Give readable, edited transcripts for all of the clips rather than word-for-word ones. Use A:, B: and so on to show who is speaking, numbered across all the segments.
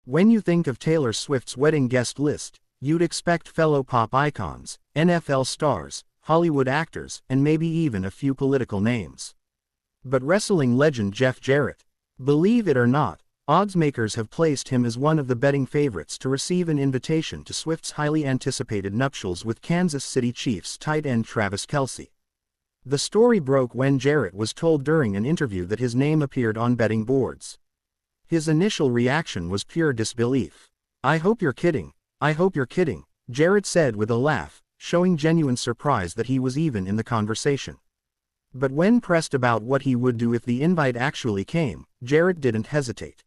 A: When you think of Taylor Swift's wedding guest list, you'd expect fellow pop icons, NFL stars, Hollywood actors, and maybe even a few political names. But wrestling legend Jeff Jarrett, believe it or not, odds makers have placed him as one of the betting favorites to receive an invitation to Swift's highly anticipated nuptials with Kansas City Chiefs tight end Travis Kelce. The story broke when Jarrett was told during an interview that his name appeared on betting boards. His initial reaction was pure disbelief. "I hope you're kidding. I hope you're kidding," Jarrett said with a laugh, showing genuine surprise that he was even in the conversation. But when pressed about what he would do if the invite actually came, Jarrett didn't hesitate.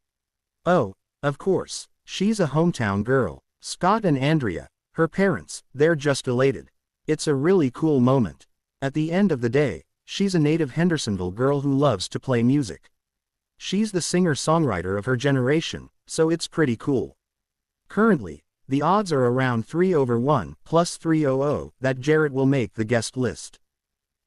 A: "Oh, of course, she's a hometown girl. Scott and Andrea, her parents, they're just elated. It's a really cool moment. At the end of the day, she's a native Hendersonville girl who loves to play music. She's the singer-songwriter of her generation, so it's pretty cool." Currently, the odds are around 3/1 plus 300 that Jarrett will make the guest list.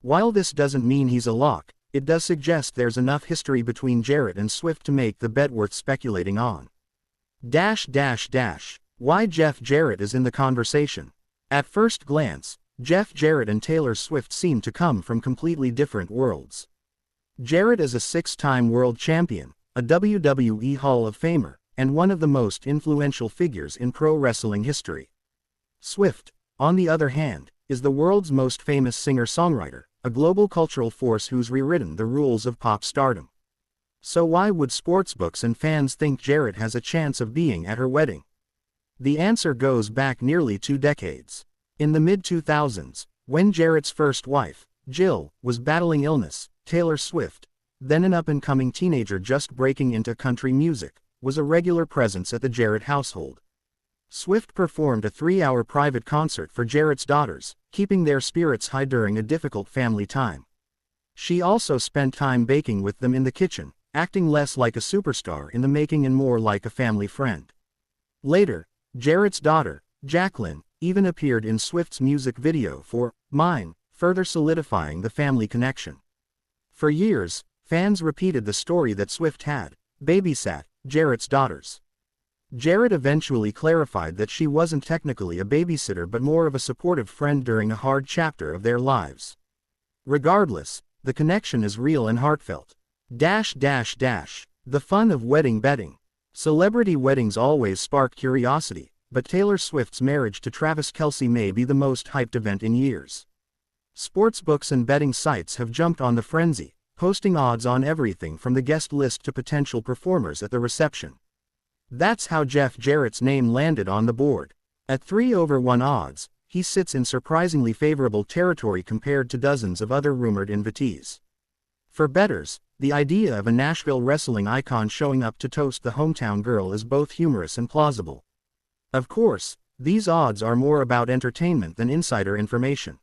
A: While this doesn't mean he's a lock, it does suggest there's enough history between Jarrett and Swift to make the bet worth speculating on. Why Jeff Jarrett is in the conversation. At first glance, Jeff Jarrett and Taylor Swift seem to come from completely different worlds. Jarrett is a 6-time world champion, a WWE Hall of Famer, and one of the most influential figures in pro wrestling history. Swift, on the other hand, is the world's most famous singer-songwriter, a global cultural force who's rewritten the rules of pop stardom. So why would sportsbooks and fans think Jarrett has a chance of being at her wedding? The answer goes back nearly 2 decades. In the mid-2000s, when Jarrett's first wife, Jill, was battling illness, Taylor Swift, then an up-and-coming teenager just breaking into country music, was a regular presence at the Jarrett household. Swift performed a 3-hour private concert for Jarrett's daughters, keeping their spirits high during a difficult family time. She also spent time baking with them in the kitchen, acting less like a superstar in the making and more like a family friend. Later, Jarrett's daughter, Jacqueline, even appeared in Swift's music video for Mine, further solidifying the family connection. For years, fans repeated the story that Swift had babysat Jarrett's daughters. Jarrett eventually clarified that she wasn't technically a babysitter but more of a supportive friend during a hard chapter of their lives. Regardless, the connection is real and heartfelt. The fun of wedding betting. Celebrity weddings always spark curiosity, but Taylor Swift's marriage to Travis Kelce may be the most hyped event in years. Sportsbooks and betting sites have jumped on the frenzy, posting odds on everything from the guest list to potential performers at the reception. That's how Jeff Jarrett's name landed on the board. At 3/1 odds, he sits in surprisingly favorable territory compared to dozens of other rumored invitees. For bettors, the idea of a Nashville wrestling icon showing up to toast the hometown girl is both humorous and plausible. Of course, these odds are more about entertainment than insider information.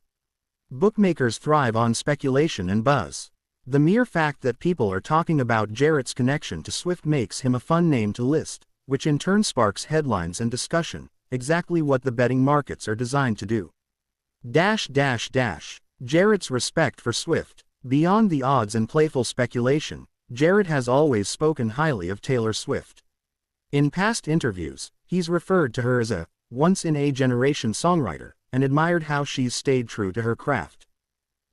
A: Bookmakers thrive on speculation and buzz. The mere fact that people are talking about Jarrett's connection to Swift makes him a fun name to list, which in turn sparks headlines and discussion, exactly what the betting markets are designed to do. Jarrett's respect for Swift. Beyond the odds and playful speculation, Jarrett has always spoken highly of Taylor Swift. In past interviews, he's referred to her as a once-in-a-generation songwriter, and admired how she's stayed true to her craft.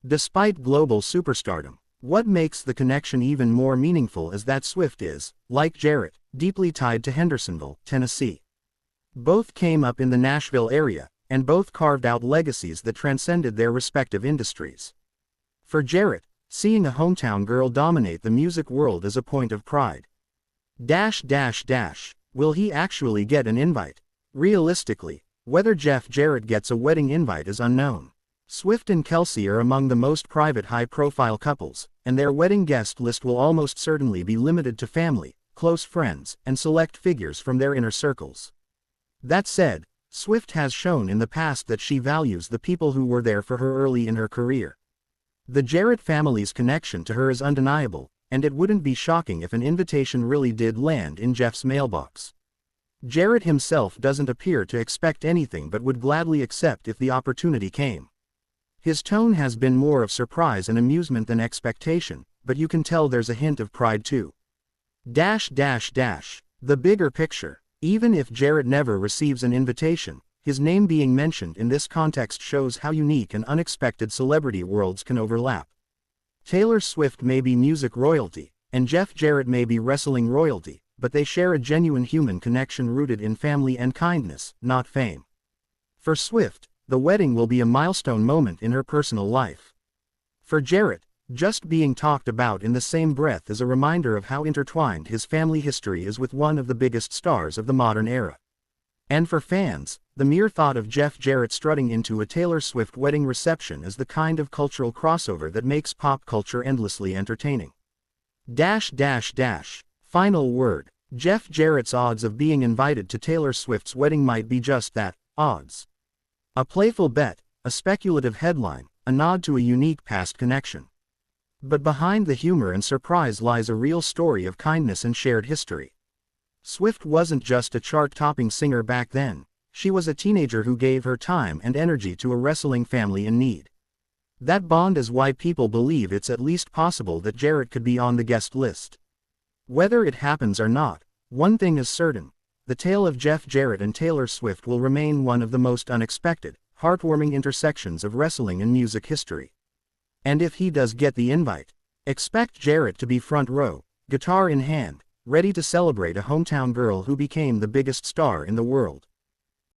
A: Despite global superstardom, what makes the connection even more meaningful is that Swift is, like Jarrett, deeply tied to Hendersonville, Tennessee. Both came up in the Nashville area, and both carved out legacies that transcended their respective industries. For Jarrett, seeing a hometown girl dominate the music world is a point of pride. Will he actually get an invite? Realistically, whether Jeff Jarrett gets a wedding invite is unknown. Swift and Kelce are among the most private high-profile couples, and their wedding guest list will almost certainly be limited to family, close friends, and select figures from their inner circles. That said, Swift has shown in the past that she values the people who were there for her early in her career. The Jarrett family's connection to her is undeniable, and it wouldn't be shocking if an invitation really did land in Jeff's mailbox. Jarrett himself doesn't appear to expect anything but would gladly accept if the opportunity came. His tone has been more of surprise and amusement than expectation, but you can tell there's a hint of pride too. The bigger picture. Even if Jarrett never receives an invitation, his name being mentioned in this context shows how unique and unexpected celebrity worlds can overlap. Taylor Swift may be music royalty, and Jeff Jarrett may be wrestling royalty, but they share a genuine human connection rooted in family and kindness, not fame. For Swift, the wedding will be a milestone moment in her personal life. For Jarrett, just being talked about in the same breath is a reminder of how intertwined his family history is with one of the biggest stars of the modern era. And for fans, the mere thought of Jeff Jarrett strutting into a Taylor Swift wedding reception is the kind of cultural crossover that makes pop culture endlessly entertaining. Final word. Jeff Jarrett's odds of being invited to Taylor Swift's wedding might be just that, odds. A playful bet, a speculative headline, a nod to a unique past connection. But behind the humor and surprise lies a real story of kindness and shared history. Swift wasn't just a chart-topping singer back then, she was a teenager who gave her time and energy to a wrestling family in need. That bond is why people believe it's at least possible that Jarrett could be on the guest list. Whether it happens or not, one thing is certain, the tale of Jeff Jarrett and Taylor Swift will remain one of the most unexpected, heartwarming intersections of wrestling and music history. And if he does get the invite, expect Jarrett to be front row, guitar in hand, ready to celebrate a hometown girl who became the biggest star in the world.